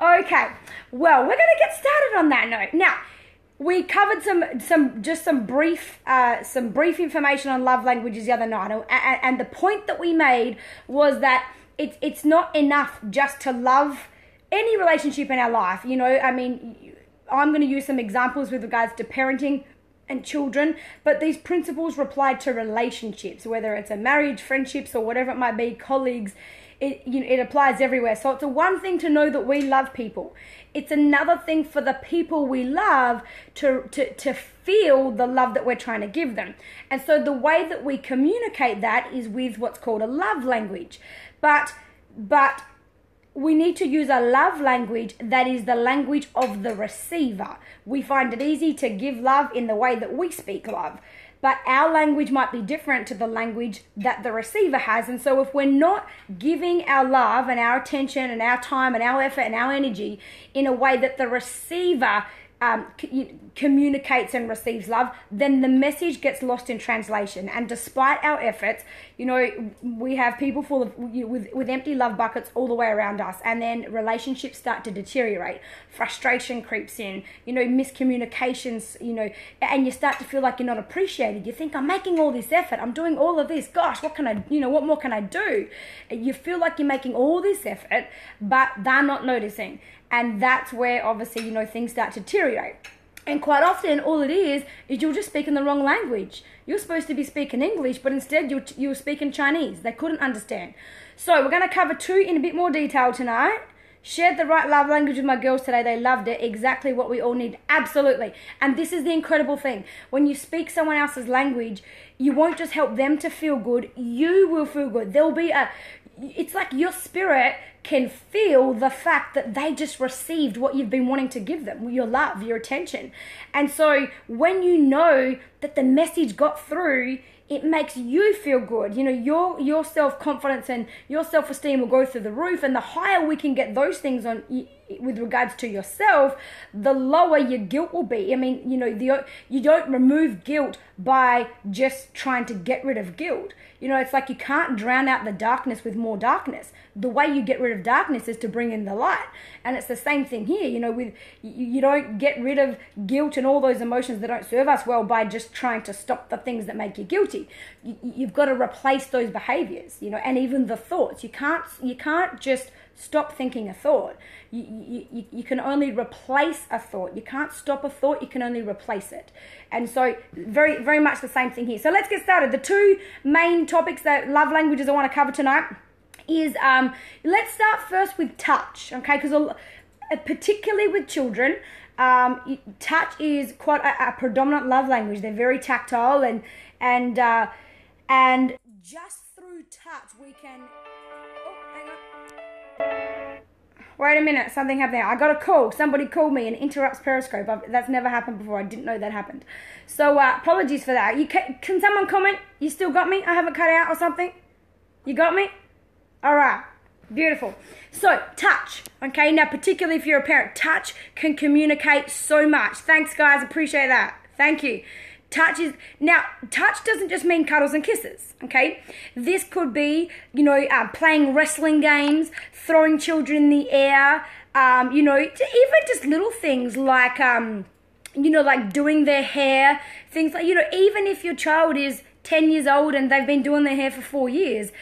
Okay, well, we're going to get started on that note. Now, we covered some brief information on love languages the other night, and the point that we made was that it's not enough just to love any relationship in our life. You know, I mean, I'm going to use some examples with regards to parenting and children, but these principles apply to relationships, whether it's a marriage, friendships, or whatever it might be, colleagues. It applies everywhere. So it's a one thing to know that we love people. It's another thing for the people we love to feel the love that we're trying to give them. And so the way that we communicate that is with what's called a love language. But we need to use a love language that is the language of the receiver. We find it easy to give love in the way that we speak love, but our language might be different to the language that the receiver has. And so if we're not giving our love and our attention and our time and our effort and our energy in a way that the receiver communicates and receives love, then the message gets lost in translation. And despite our efforts, you know, we have people full of with empty love buckets all the way around us, and then relationships start to deteriorate. Frustration creeps in, you know, miscommunications, you know, and you start to feel like you're not appreciated. You think, I'm making all this effort, I'm doing all of this, gosh, what more can I do? You feel like you're making all this effort, but they're not noticing. And that's where, obviously, you know, things start to deteriorate. And quite often, all it is you're just speaking the wrong language. You're supposed to be speaking English, but instead you're speaking Chinese. They couldn't understand. So we're going to cover two in a bit more detail tonight. Shared the right love language with my girls today. They loved it. Exactly what we all need. Absolutely. And this is the incredible thing. When you speak someone else's language, you won't just help them to feel good. You will feel good. It's like your spirit can feel the fact that they just received what you've been wanting to give them, your love, your attention. And so when you know that the message got through, it makes you feel good. You know, your self-confidence and your self-esteem will go through the roof. And the higher we can get those things on with regards to yourself, the lower your guilt will be. I mean, you know, you don't remove guilt by just trying to get rid of guilt. You know, it's like you can't drown out the darkness with more darkness. The way you get rid of darkness is to bring in the light. And it's the same thing here. You know, you don't get rid of guilt and all those emotions that don't serve us well by just trying to stop the things that make you guilty. You've got to replace those behaviors, you know, and even the thoughts. You can't just stop thinking a thought. You can only replace a thought. You can't stop a thought, you can only replace it. And so very, very much the same thing here. So let's get started. The two main topics that love languages I want to cover tonight is, let's start first with touch, okay? Because particularly with children, touch is quite a predominant love language. They're very tactile, and just through touch we can... Wait a minute, something happened there. I got a call. Somebody called me and interrupts Periscope. That's never happened before. I didn't know that happened. So apologies for that. Can someone comment? You still got me? I haven't cut out or something? You got me? All right. Beautiful. So touch. Okay, now particularly if you're a parent, touch can communicate so much. Thanks, guys. Appreciate that. Thank you. Touch doesn't just mean cuddles and kisses, okay? This could be, you know, playing wrestling games, throwing children in the air, you know, even just little things like, you know, like doing their hair, things like, you know, even if your child is 10 years old and they've been doing their hair for 4 years,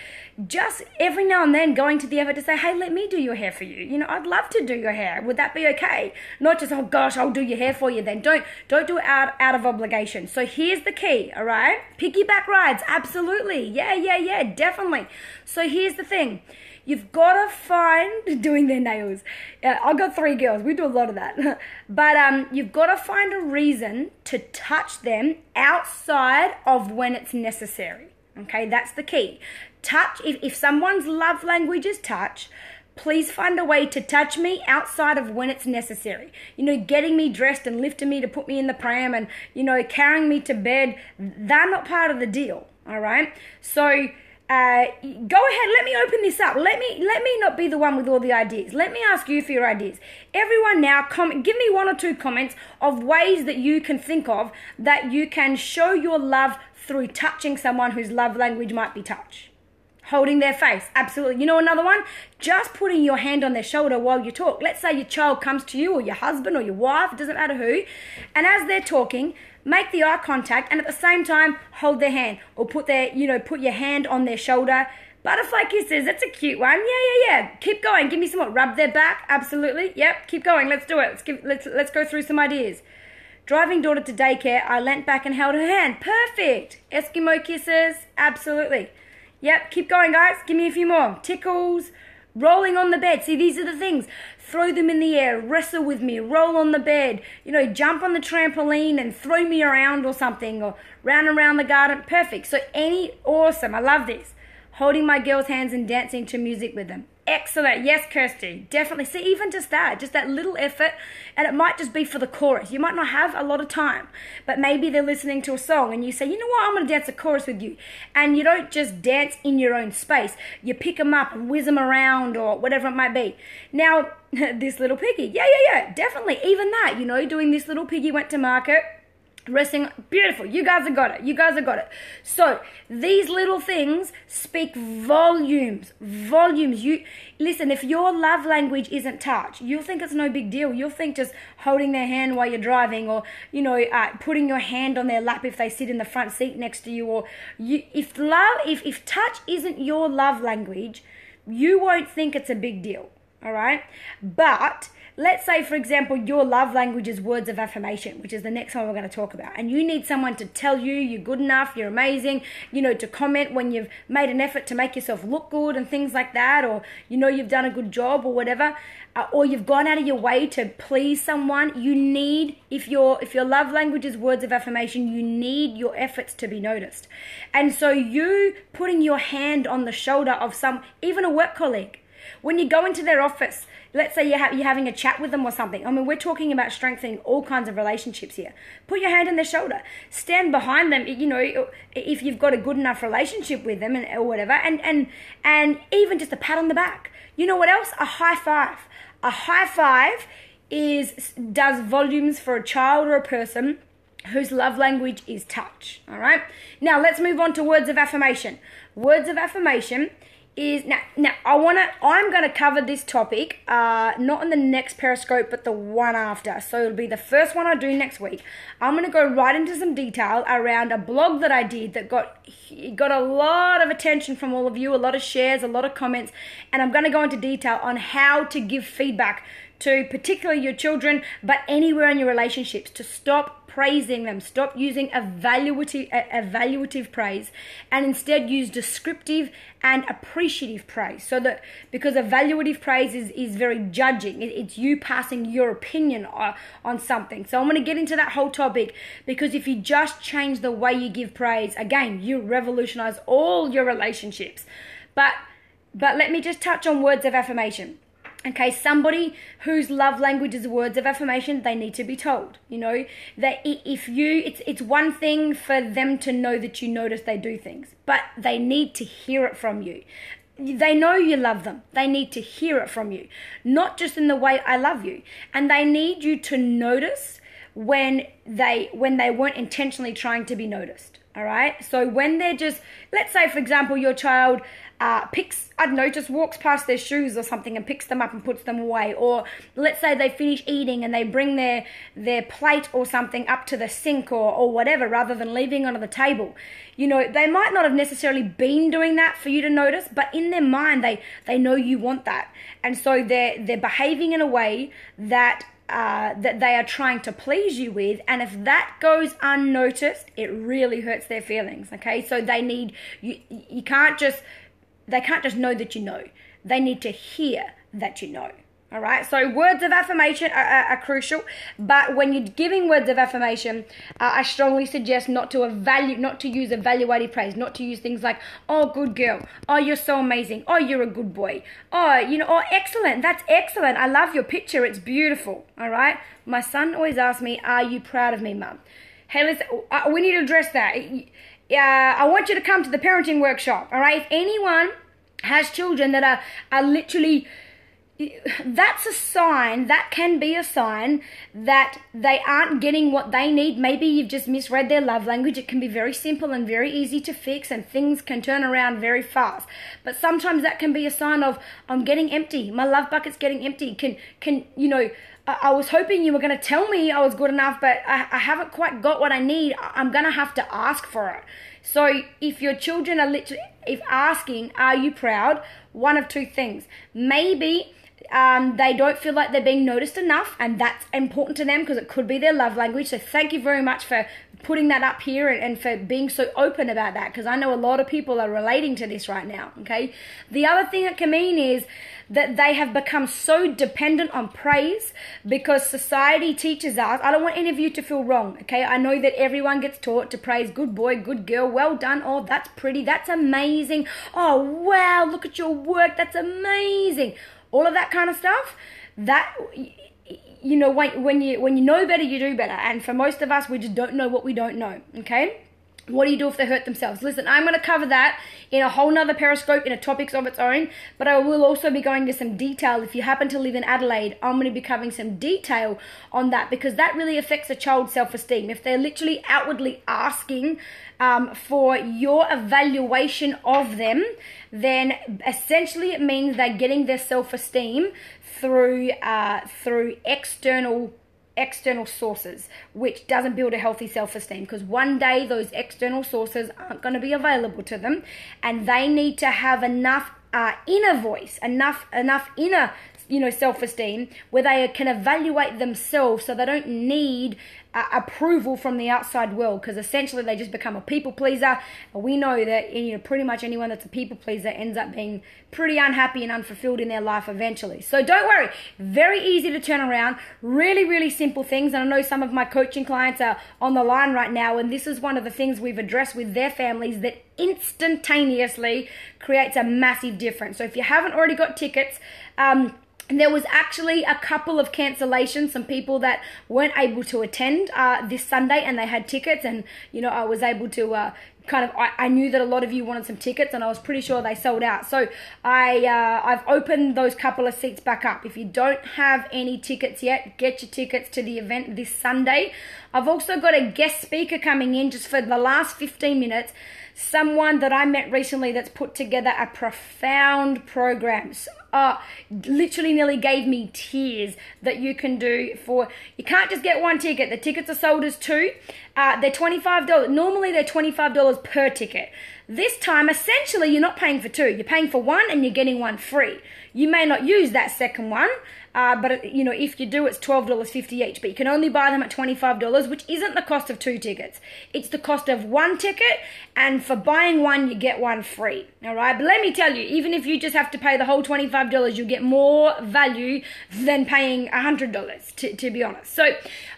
just every now and then going to the effort to say, hey, let me do your hair for you. You know, I'd love to do your hair. Would that be okay? Not just, oh gosh, I'll do your hair for you then. Don't do it out of obligation. So here's the key, all right? Piggyback rides, absolutely. Yeah, definitely. So here's the thing. You've got to find, doing their nails. I've got 3 girls. We do a lot of that. But you've got to find a reason to touch them outside of when it's necessary. Okay, that's the key. Touch, if someone's love language is touch, please find a way to touch me outside of when it's necessary. You know, getting me dressed and lifting me to put me in the pram and, you know, carrying me to bed, they're not part of the deal, all right? So go ahead, let me open this up. Let me not be the one with all the ideas. Let me ask you for your ideas. Everyone now, give me 1 or 2 comments of ways that you can think of that you can show your love through touching someone whose love language might be touch. Holding their face, absolutely. You know another one? Just putting your hand on their shoulder while you talk. Let's say your child comes to you, or your husband or your wife, it doesn't matter who, and as they're talking, make the eye contact and at the same time hold their hand, or put your hand on their shoulder. Butterfly kisses, that's a cute one. Yeah. Keep going. Give me some more. Rub their back, absolutely. Yep, keep going. Let's do it. Let's go through some ideas. Driving daughter to daycare, I leant back and held her hand. Perfect. Eskimo kisses, absolutely. Yep, keep going, guys. Give me a few more. Tickles, rolling on the bed. See, these are the things. Throw them in the air, wrestle with me, roll on the bed, jump on the trampoline and throw me around or something, or round and around the garden. Perfect. So awesome. I love this. Holding my girls' hands and dancing to music with them. Excellent. Yes, Kirsty. Definitely. See, even just that little effort, and it might just be for the chorus. You might not have a lot of time, but maybe they're listening to a song and you say, you know what, I'm going to dance a chorus with you. And you don't just dance in your own space. You pick them up and whiz them around or whatever it might be. Now, this little piggy. Yeah. Definitely. Even that, doing this little piggy went to market. Resting, beautiful. You guys have got it. So these little things speak volumes. You listen. If your love language isn't touch, you'll think it's no big deal. You'll think just holding their hand while you're driving, or putting your hand on their lap if they sit in the front seat next to you, or if touch isn't your love language, you won't think it's a big deal. All right, but let's say, for example, your love language is words of affirmation, which is the next one we're going to talk about. And you need someone to tell you you're good enough, you're amazing, to comment when you've made an effort to make yourself look good and things like that, or, you've done a good job or whatever, or you've gone out of your way to please someone. You need, if your love language is words of affirmation, you need your efforts to be noticed. And so you putting your hand on the shoulder of even a work colleague, when you go into their office, let's say you're having a chat with them or something. I mean, we're talking about strengthening all kinds of relationships here. Put your hand on their shoulder. Stand behind them, if you've got a good enough relationship with them or whatever. And even just a pat on the back. You know what else? A high five. A high five does volumes for a child or a person whose love language is touch. All right? Now, let's move on to words of affirmation. Words of affirmation is now I'm gonna cover this topic not in the next Periscope but the one after, so it'll be the first one I do next week. I'm gonna go right into some detail around a blog that I did that got a lot of attention from all of you, a lot of shares, a lot of comments, and I'm gonna go into detail on how to give feedback to particularly your children, but anywhere in your relationships, to stop praising them, stop using evaluative praise, and instead use descriptive and appreciative praise. So that, because evaluative praise is very judging, it's you passing your opinion on something. So I'm going to get into that whole topic, because if you just change the way you give praise, again, you revolutionize all your relationships. But let me just touch on words of affirmation. Okay, somebody whose love language is words of affirmation, they need to be told, that it's one thing for them to know that you notice they do things, but they need to hear it from you. They know you love them. They need to hear it from you, not just in the way I love you. And they need you to notice when they weren't intentionally trying to be noticed. All right. So when they're just, let's say, for example, your child just walks past their shoes or something and picks them up and puts them away. Or let's say they finish eating and they bring their plate or something up to the sink or whatever, rather than leaving it on the table. They might not have necessarily been doing that for you to notice, but in their mind, they know you want that. And so they're behaving in a way that they are trying to please you with, and if that goes unnoticed, it really hurts their feelings. Okay, so they need you. They can't just know that you know. They need to hear that you know. All right. So words of affirmation are crucial, but when you're giving words of affirmation, I strongly suggest not to use evaluative praise, not to use things like, "Oh, good girl," "Oh, you're so amazing," "Oh, you're a good boy," "Oh, "Oh, excellent, that's excellent, I love your picture, it's beautiful." All right. My son always asks me, "Are you proud of me, Mum?" Hey, listen, we need to address that. I want you to come to the parenting workshop. All right. If anyone has children that are literally that's a sign, that can be a sign that they aren't getting what they need. Maybe you've just misread their love language. It can be very simple and very easy to fix, and things can turn around very fast. But sometimes that can be a sign of, I'm getting empty. My love bucket's getting empty. I was hoping you were going to tell me I was good enough, but I haven't quite got what I need. I'm going to have to ask for it. So if your children are if asking, are you proud? One of two things. Maybe they don't feel like they're being noticed enough, and that's important to them because it could be their love language. So thank you very much for putting that up here and for being so open about that, because I know a lot of people are relating to this right now, okay? The other thing it can mean is that they have become so dependent on praise because society teaches us. I don't want any of you to feel wrong, okay? I know that everyone gets taught to praise, good boy, good girl, well done, oh, that's pretty, that's amazing, oh, wow, look at your work, that's amazing. All of that kind of stuff, that, when you know better, you do better. And for most of us, we just don't know what we don't know, okay? What do you do if they hurt themselves? Listen, I'm going to cover that in a whole nother Periscope in a topics of its own, but I will also be going into some detail. If you happen to live in Adelaide, I'm going to be covering some detail on that, because that really affects a child's self-esteem. If they're literally outwardly asking for your evaluation of them, then essentially it means they're getting their self-esteem through external sources, which doesn't build a healthy self-esteem, because one day those external sources aren't going to be available to them, and they need to have enough inner voice, enough inner self-esteem where they can evaluate themselves, so they don't need approval from the outside world, because essentially they just become a people pleaser. We know that pretty much anyone that's a people pleaser ends up being pretty unhappy and unfulfilled in their life eventually. So don't worry, very easy to turn around, really, really simple things. And I know some of my coaching clients are on the line right now, and this is one of the things we've addressed with their families that instantaneously creates a massive difference. So if you haven't already got tickets, there was actually a couple of cancellations, some people that weren't able to attend this Sunday, and they had tickets, and I was able to I knew that a lot of you wanted some tickets, and I was pretty sure they sold out. So I've opened those couple of seats back up. If you don't have any tickets yet, get your tickets to the event this Sunday. I've also got a guest speaker coming in just for the last 15 minutes. Someone that I met recently that's put together a profound program. Literally nearly gave me tears that you can do for, you can't just get one ticket. The tickets are sold as two. They're $25. Normally they're $25 per ticket. This time, essentially, you're not paying for two. You're paying for one and you're getting one free. You may not use that second one, but if you do, it's $12.50 each. But you can only buy them at $25, which isn't the cost of two tickets. It's the cost of one ticket, and for buying one, you get one free. All right, but let me tell you, even if you just have to pay the whole $25, you'll get more value than paying $100, to be honest. So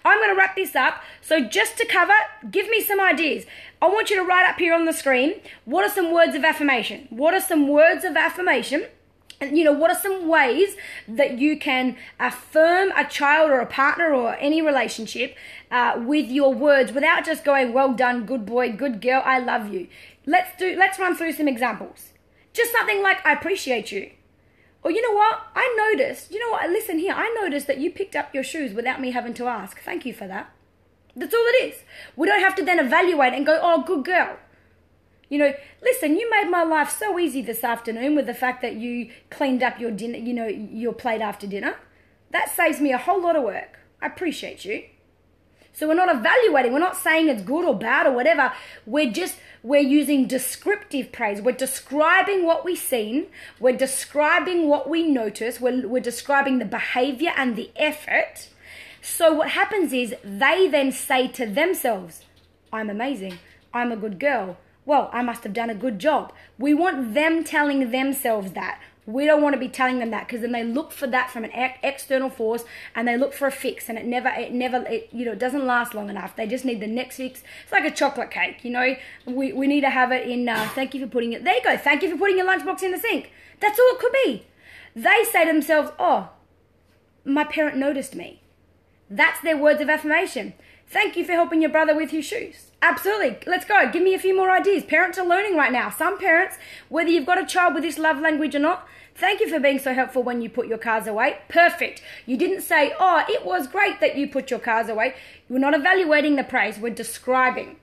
I'm going to wrap this up. So just to cover, give me some ideas. I want you to write up here on the screen, what are some words of affirmation? What are some words of affirmation? And what are some ways that you can affirm a child or a partner or any relationship with your words without just going, well done, good boy, good girl, I love you. Let's run through some examples. Just something like, I appreciate you. Or you know what, I noticed that you picked up your shoes without me having to ask. Thank you for that. That's all it is. We don't have to then evaluate and go, oh, good girl. Listen, you made my life so easy this afternoon with the fact that you cleaned up your dinner, your plate after dinner. That saves me a whole lot of work. I appreciate you. So we're not evaluating. We're not saying it's good or bad or whatever. We're using descriptive praise. We're describing what we've seen. We're describing what we notice. We're describing the behavior and the effort. So what happens is they then say to themselves, I'm amazing. I'm a good girl. Well, I must have done a good job. We want them telling themselves that. We don't want to be telling them that, because then they look for that from an external force, and they look for a fix, and it doesn't last long enough. They just need the next fix. It's like a chocolate cake, We need to have it in, thank you for putting it, there you go, thank you for putting your lunchbox in the sink. That's all it could be. They say to themselves, oh, my parent noticed me. That's their words of affirmation. Thank you for helping your brother with his shoes. Absolutely. Let's go. Give me a few more ideas. Parents are learning right now. Some parents, whether you've got a child with this love language or not, thank you for being so helpful when you put your cards away. Perfect. You didn't say, oh, it was great that you put your cards away. We're not evaluating the praise. We're describing.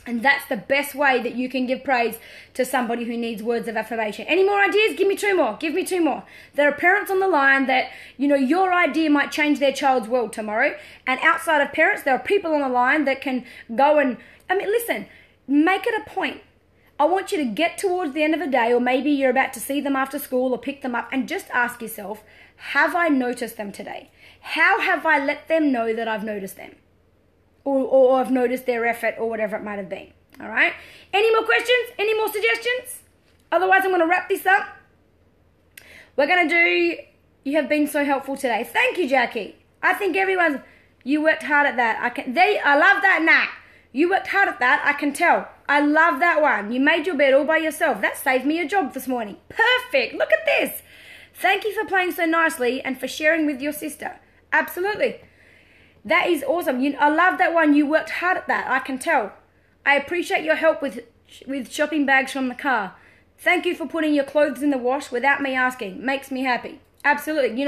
And that's the best way that you can give praise to somebody who needs words of affirmation. Any more ideas? Give me two more. Give me two more. There are parents on the line that, your idea might change their child's world tomorrow. And outside of parents, there are people on the line that can go and, listen, make it a point. I want you to get towards the end of the day, or maybe you're about to see them after school or pick them up, and just ask yourself, have I noticed them today? How have I let them know that I've noticed them? Or I've noticed their effort, or whatever it might have been. All right? Any more questions? Any more suggestions? Otherwise, I'm going to wrap this up. We're going to do, you have been so helpful today. Thank you, Jackie. I think you worked hard at that. I love that, Nat. You worked hard at that, I can tell. I love that one. You made your bed all by yourself. That saved me a job this morning. Perfect. Look at this. Thank you for playing so nicely and for sharing with your sister. Absolutely. That is awesome. I love that one. You worked hard at that. I can tell. I appreciate your help with shopping bags from the car. Thank you for putting your clothes in the wash without me asking. Makes me happy. Absolutely.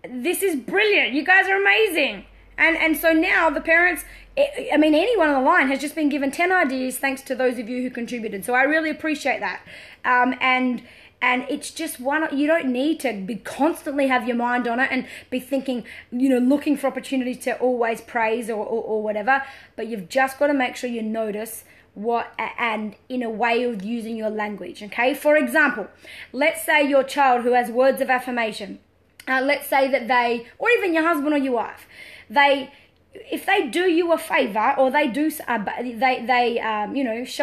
This is brilliant. You guys are amazing. And so now the parents, anyone on the line has just been given 10 ideas thanks to those of you who contributed. So I really appreciate that. And it's just you don't need to be constantly have your mind on it and be thinking, looking for opportunities to always praise or whatever. But you've just got to make sure you notice and in a way of using your language, okay? For example, let's say your child who has words of affirmation, let's say that or even your husband or your wife, if they do you a favor or they do show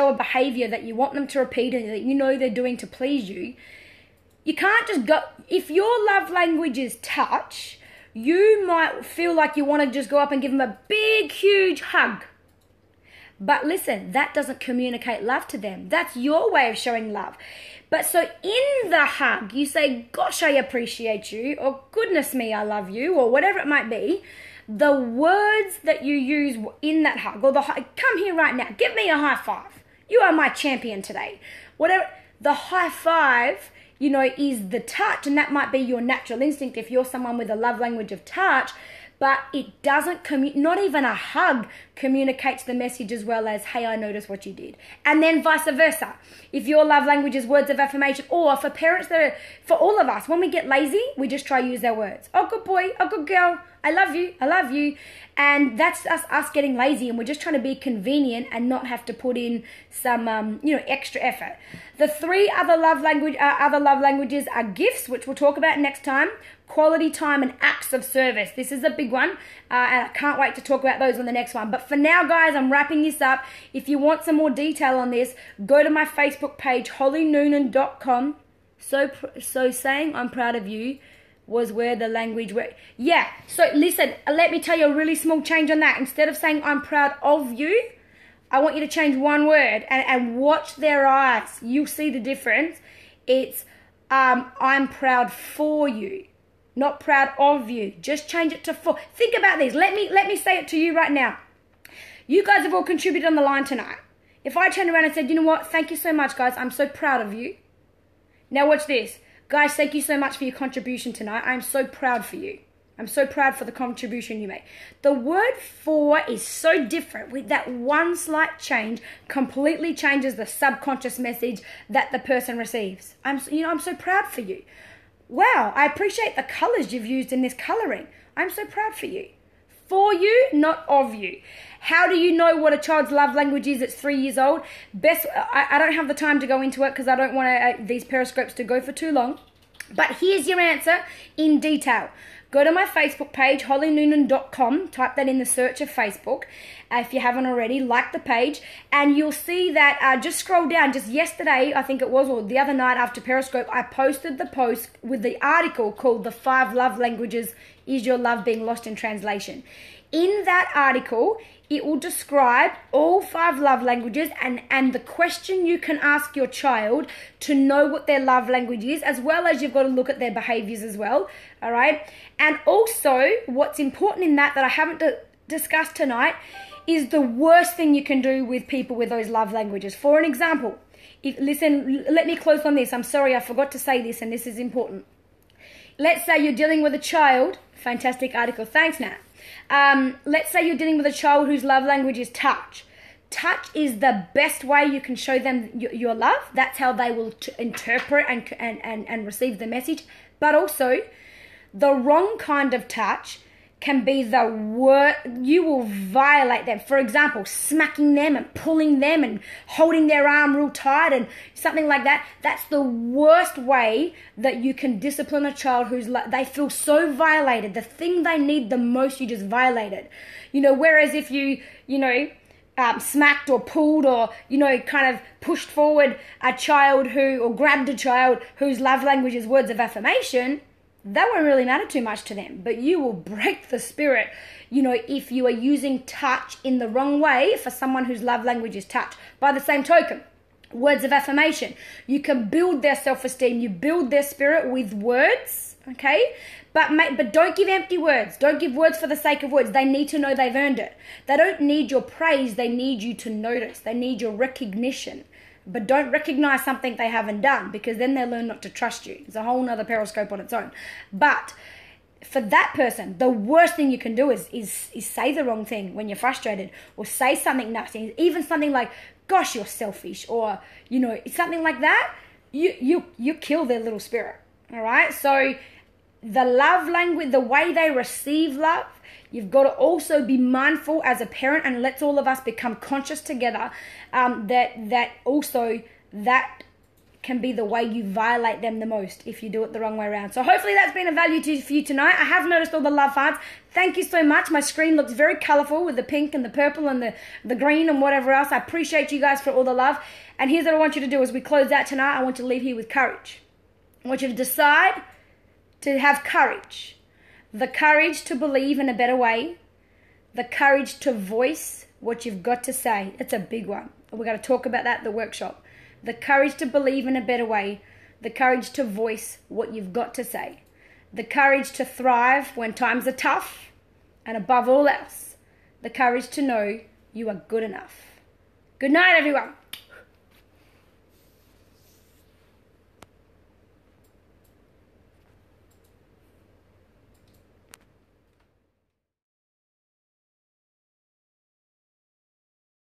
a behavior that you want them to repeat and that they're doing to please you, you can't just go. If your love language is touch, you might feel like you want to just go up and give them a big, huge hug. But listen, that doesn't communicate love to them. That's your way of showing love. But so in the hug, you say, gosh, I appreciate you, or goodness me, I love you, or whatever it might be. The words that you use in that hug, or come here right now, give me a high five. You are my champion today. Whatever, the high five, is the touch, and that might be your natural instinct if you're someone with a love language of touch, but it doesn't, not even a hug communicates the message as well as, hey, I noticed what you did. And then vice versa. If your love language is words of affirmation, or for parents for all of us, when we get lazy, we just try to use our words. Oh, good boy, oh, good girl, I love you, I love you. And that's us getting lazy, and we're just trying to be convenient and not have to put in some, extra effort. The three other love languages are gifts, which we'll talk about next time, quality time, and acts of service. This is a big one, and I can't wait to talk about those on the next one. But for now, guys, I'm wrapping this up. If you want some more detail on this, go to my Facebook page, hollynoonan.com. So saying I'm proud of you was where the language went. Yeah, so listen, let me tell you a really small change on that. Instead of saying I'm proud of you, I want you to change one word and watch their eyes. You'll see the difference. It's I'm proud for you, not proud of you. Just change it to for. Think about this. Let me say it to you right now. You guys have all contributed on the line tonight. If I turned around and said, you know what, thank you so much, guys. I'm so proud of you. Now watch this. Guys, thank you so much for your contribution tonight. I'm so proud for you. I'm so proud for the contribution you made. The word for is so different. With that one slight change, completely changes the subconscious message that the person receives. I'm so proud for you. Wow, I appreciate the colors you've used in this coloring. I'm so proud for you. For you, not of you. How do you know what a child's love language is at 3 years old? I don't have the time to go into it because I don't want these periscopes to go for too long. But here's your answer in detail. Go to my Facebook page, hollynoonan.com. Type that in the search of Facebook. If you haven't already, like the page. And you'll see that, just scroll down. Just yesterday, I think it was, or the other night after Periscope, I posted the post with the article called The 5 Love Languages. Is Your Love Being Lost in Translation? In that article, it will describe all 5 love languages and the question you can ask your child to know what their love language is, as well as you've got to look at their behaviors as well, all right? And also, what's important in that I haven't discuss tonight is the worst thing you can do with people with those love languages. For an example, listen, let me close on this. I'm sorry, I forgot to say this, and this is important. Let's say you're dealing with a child. Fantastic article. Thanks, Nat. Let's say you're dealing with a child whose love language is touch. Touch is the best way you can show them your love. That's how they will interpret and receive the message. But also, the wrong kind of touch can be the worst. You will violate them. For example, smacking them and pulling them and holding their arm real tight and something like that. That's the worst way that you can discipline a child they feel so violated. The thing they need the most, you just violated. Whereas if you smacked or pulled or, kind of pushed forward a child or grabbed a child whose love language is words of affirmation, that won't really matter too much to them. But you will break the spirit, if you are using touch in the wrong way for someone whose love language is touch. By the same token, words of affirmation. You can build their self-esteem. You build their spirit with words, okay? But don't give empty words. Don't give words for the sake of words. They need to know they've earned it. They don't need your praise. They need you to notice. They need your recognition. But don't recognize something they haven't done, because then they'll learn not to trust you. It's a whole nother periscope on its own. But for that person, the worst thing you can do is say the wrong thing when you're frustrated, or say something nasty, even something like, gosh, you're selfish, or, something like that. You kill their little spirit, all right? So the love language, the way they receive love, you've got to also be mindful as a parent, and let's all of us become conscious together that can be the way you violate them the most if you do it the wrong way around. So hopefully that's been of value for you tonight. I have noticed all the love hearts. Thank you so much. My screen looks very colorful with the pink and the purple and the green and whatever else. I appreciate you guys for all the love. And here's what I want you to do as we close out tonight. I want you to leave here with courage. I want you to decide to have courage. The courage to believe in a better way. The courage to voice what you've got to say. It's a big one. We're going to talk about that at the workshop. The courage to believe in a better way. The courage to voice what you've got to say. The courage to thrive when times are tough. And above all else, the courage to know you are good enough. Good night, everyone.